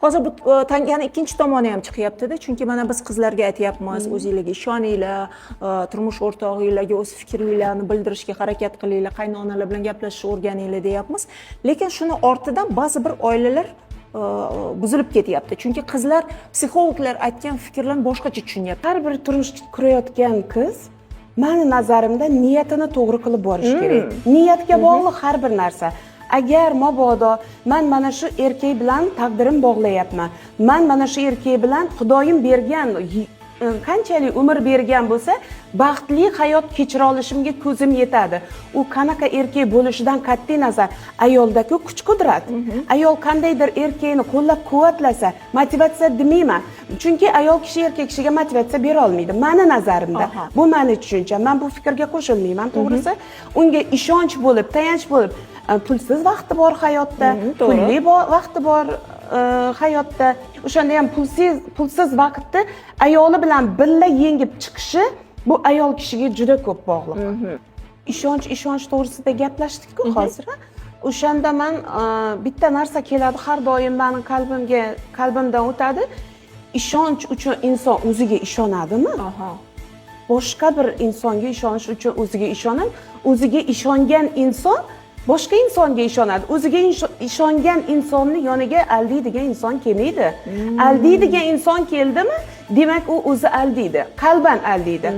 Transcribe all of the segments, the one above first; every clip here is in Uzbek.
Hozir bu tangani ikkinchi tomoni ham chiqyapti-da, chunki mana biz qizlarga aytyapmiz, o'zingizlarga ishoninglar, turmush o'rtog'inglarga o'z fikringlarni bildirishga harakat qilinglar, qaynonalar bilan gaplashishni o'rganinglar deyapmiz. Lekin shuni ortidan ba'zi bir oilalar buzilib ketyapti. Chunki qizlar psixologlar aytgan fikrlarni boshqacha tushunyapti. Har bir turmush qurayotgan qiz meni nazarimda niyatini to'g'ri qilib borish kerak. Niyatga bog'liq har bir narsa. Agar mabodo men mana shu erkak bilan taqdirim bog'layapman, men mana shu erkak bilan Xudoyim bergan qanchalik umr bergan bo'lsa, baxtli hayot kechira olishimga ko'zim yetadi. U qanaqa erkak bo'lishidan qat'iy nazar, ayoldagi kuch-qudrat. Ayol qandaydir erkakni qo'llab-quvvatlasa, motivatsiya demayman. Chunki ayol kishi erkak kishiga motivatsiya bera olmaydi. Meni nazarimda. Bu meni tushuncham. Men bu fikrga qo'shilmayman, to'g'risi. Unga ishonch bo'lib, tayanch bo'lib, pulsiz vaqti bor hayotda, pulli vaqti bor hayotda. O'shanda ham pulsiz vaqtni ayoli bilan birga yengib chiqishi bu ayol kishiga juda ko'p bog'liq. Ishonch to'g'risida gaplashdik-ku hozir. O'shanda men bitta narsa keladi, har doim mening qalbimdan o'tadi. Ishonch uchun inson o'ziga ishonadimi? Boshqa bir insonga ishonish uchun o'ziga ishonadi. O'ziga ishongan inson boshqa insonga ishonadi. O'ziga ishongan insonni yoniga aldaydigan inson kelmaydi. Aldaydigan inson keldimi, demak u o'zi aldaydi, qalban aldaydi.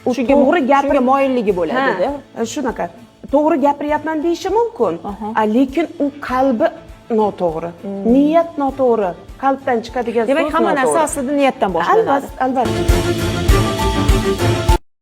Chunki to'g'ri gapirga moyilligi bo'ladi-da. Shunaqa. To'g'ri gapiryapman deyishi mumkin, lekin u qalbi noto'g'ri. Niyat noto'g'ri. Qalbdan chiqadigan so'z noto'g'ri. Demak, hamma narsa aslida niyatdan boshlanadi. Albatta.